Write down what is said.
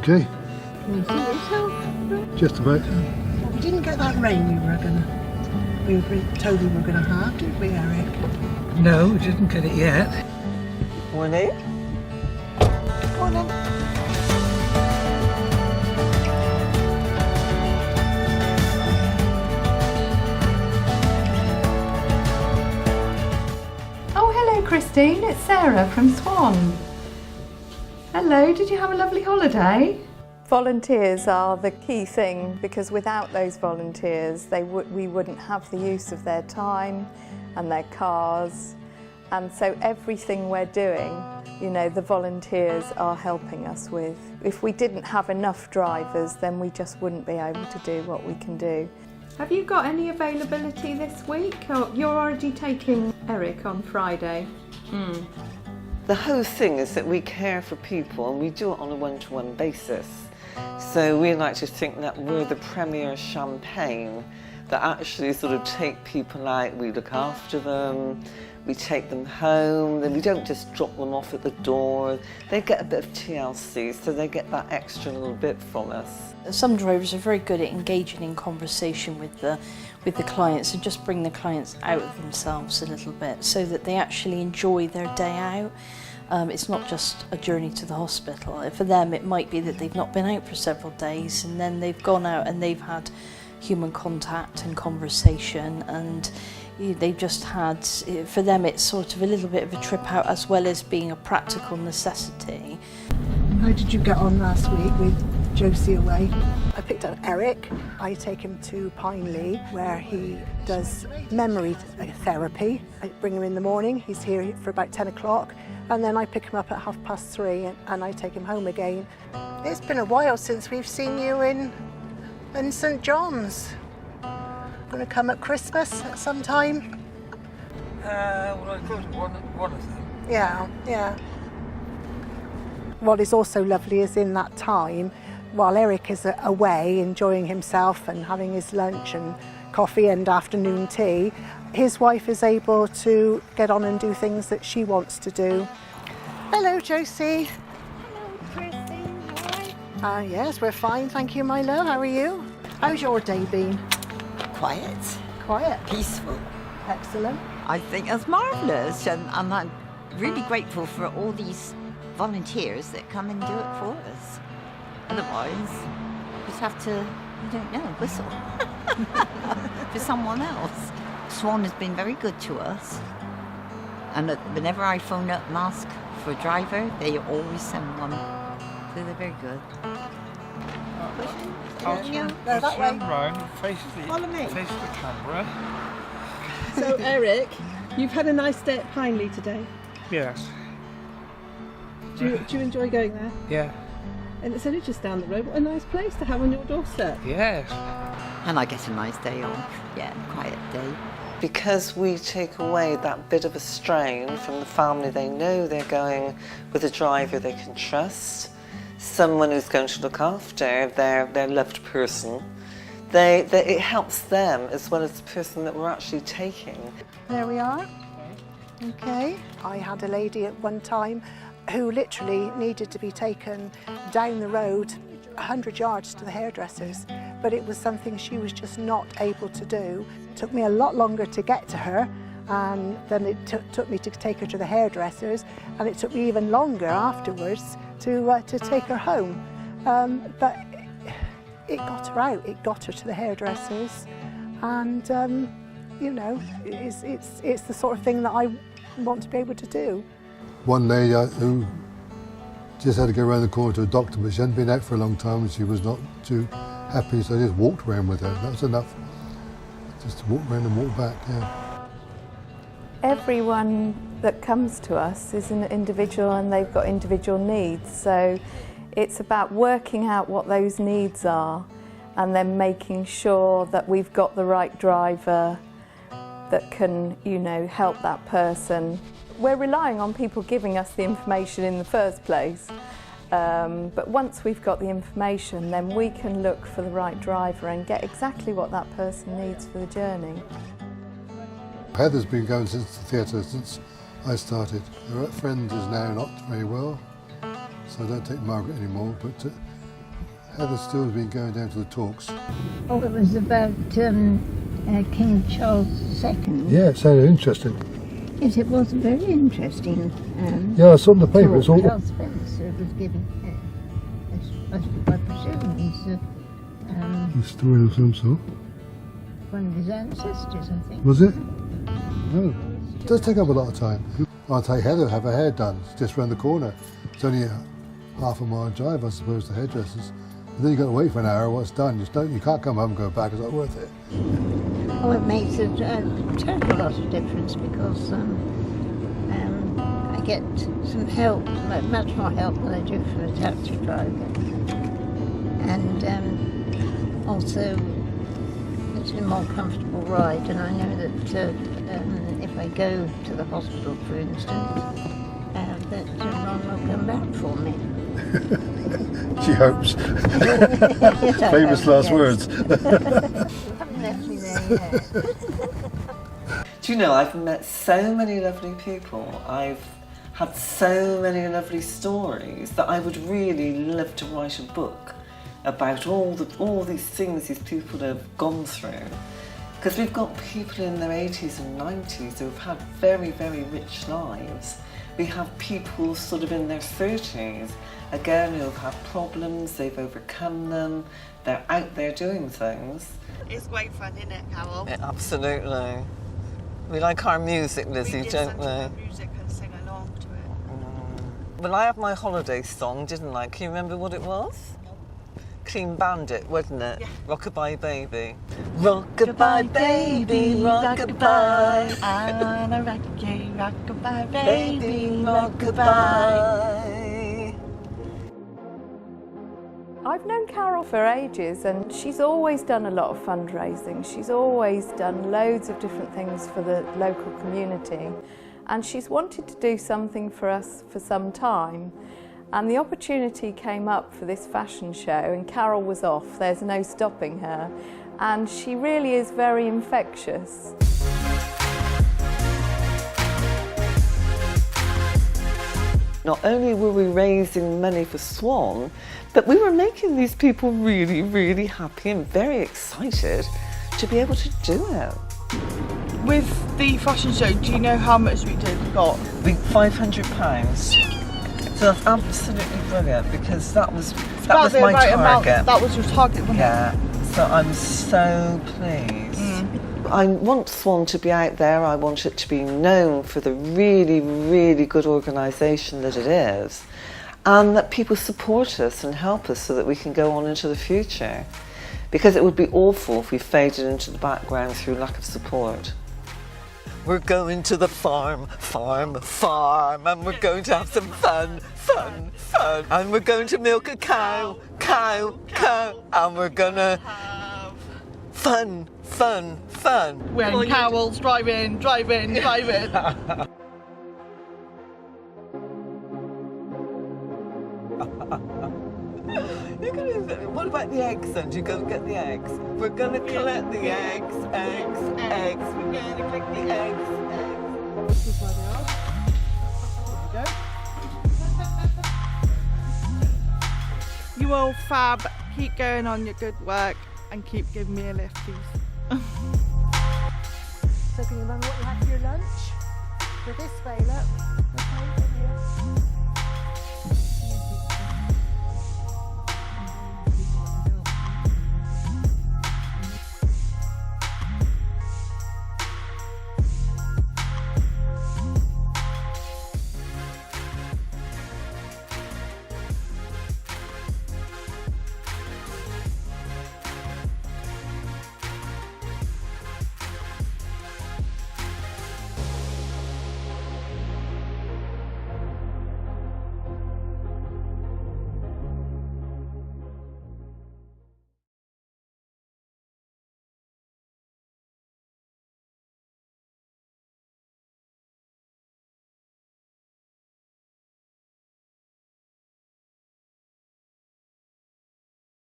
okay? Can you see yourself? Just about. We didn't get that rain we were told we were going to have, did we, Eric? No, we didn't get it yet. Morning. Morning. Oh, hello Christine, it's Sarah from SWAN. Hello, did you have a lovely holiday? Volunteers are the key thing, because without those volunteers we wouldn't have the use of their time and their cars, and so everything we're doing, you know, the volunteers are helping us with. If we didn't have enough drivers, then we just wouldn't be able to do what we can do. Have you got any availability this week? Or you're already taking Eric on Friday? The whole thing is that we care for people and we do it on a one-to-one basis. So we like to think that we're the premier champagne that actually sort of take people out, we look after them, we take them home, then we don't just drop them off at the door. They get a bit of TLC, so they get that extra little bit from us. Some drivers are very good at engaging in conversation with the clients and just bring the clients out of themselves a little bit so that they actually enjoy their day out. It's not just a journey to the hospital. For them it might be that they've not been out for several days and then they've gone out and they've had human contact and conversation, and they've just had, for them it's sort of a little bit of a trip out as well as being a practical necessity. How did you get on last week with Josie away? I picked up Eric. I take him to Pineley where he does memory therapy. I bring him in the morning, he's here for about 10 o'clock, and then I pick him up at 3:30 and I take him home again. It's been a while since we've seen you in St John's. Going to come at Christmas at some time? Well, I could, one of them. Yeah. What is also lovely is in that time, while Eric is away enjoying himself and having his lunch and coffee and afternoon tea, his wife is able to get on and do things that she wants to do. Hello, Josie. Hello, Christine. All right? Yes, we're fine, thank you, my love. How are you? How's your day been? Quiet, Quiet. peaceful. Excellent. I think that's marvellous, and I'm really grateful for all these volunteers that come and do it for us. Otherwise, you just have to, whistle for someone else. SWAN has been very good to us, and whenever I phone up and ask for a driver, they always send one. So they're very good. I'll turn round, face the camera. So Eric, you've had a nice day at Pineley today. Yes. Do you enjoy going there? Yeah. And it's only just down the road. What a nice place to have on your doorstep. Yes. And I get a nice day off. Yeah, quiet day. Because we take away that bit of a strain from the family. They know they're going with a driver they can trust, someone who's going to look after their loved person. It helps them as well as the person that we're actually taking. There we are. Okay. I had a lady at one time who literally needed to be taken down the road 100 yards to the hairdressers, but it was something she was just not able to do. It took me a lot longer to get to her, and then it took me to take her to the hairdressers, and it took me even longer afterwards to take her home. But it got her out, it got her to the hairdressers, and it's the sort of thing that I want to be able to do. One lady who just had to go around the corner to a doctor, but she hadn't been out for a long time and she was not too happy, so I just walked around with her. That was enough. Just to walk around and walk back, yeah. Everyone that comes to us is an individual and they've got individual needs, so it's about working out what those needs are and then making sure that we've got the right driver that can, help that person. We're relying on people giving us the information in the first place, but once we've got the information, then we can look for the right driver and get exactly what that person needs for the journey. Heather's been going since the theatre, since I started. Her friend is now not very well, so I don't take Margaret anymore, but Heather Steele's been going down to the talks. Oh, it was about King Charles II. Yeah, it sounded interesting. Yes, it was very interesting. Yeah, I saw it in the paper. It's all... Charles Spencer was given, I presume he's historian of some sort. one of his ancestors, I think. Was it? No. It does take up a lot of time. I'll take Heather, have her hair done. It's just round the corner. It's only a half a mile drive, I suppose, to hairdressers. And then you've got to wait for an hour while it's done. You can't come home and go back. It's not worth it. Oh, it makes a total lot of difference because I get some help, much more help than I do from a taxi driver. And also it's a more comfortable ride, and I know that if I go to the hospital, for instance, that Ron will come back for me. She hopes. Yes, Famous last yes. words. You haven't left me there yet. Do you know, I've met so many lovely people. I've had so many lovely stories that I would really love to write a book about all these things these people have gone through. Because we've got people in their 80s and 90s who have had very, very rich lives. We have people sort of in their 30s, again, who have had problems, they've overcome them, they're out there doing things. It's great fun, isn't it, Carol? Yeah, absolutely. We like our music, Lizzie, don't we? Our music and sing along to it. Well, I had my holiday song, didn't I? Can you remember what it was? Clean Bandit, wasn't it? Yeah. Rockabye Baby. Rockabye Baby, rockabye. I wanna rock you, rockabye Baby, rockabye. I've known Carol for ages, and she's always done a lot of fundraising. She's always done loads of different things for the local community, and she's wanted to do something for us for some time. And the opportunity came up for this fashion show, and Carol was off. There's no stopping her, and she really is very infectious. Not only were we raising money for SWAN, but we were making these people really, really happy and very excited to be able to do it. With the fashion show, do you know how much we got? We £500. So that's absolutely brilliant because that was my target. That was your target, wasn't Yeah, so I'm so pleased. I want SWAN to be out there. I want it to be known for the really, really good organisation that it is, and that people support us and help us so that we can go on into the future. Because it would be awful if we faded into the background through lack of support. We're going to the farm, and we're going to have some fun. And we're going to milk a cow, and we're gonna have fun. When Carol's driving. What about the eggs then? Do you go get the eggs? We're gonna collect the eggs. We're gonna collect the eggs. This is where they are. There we go. You all fab. Keep going on your good work and keep giving me a lift, please. So can you remember what you had for your lunch? For this, Vela? Okay, here.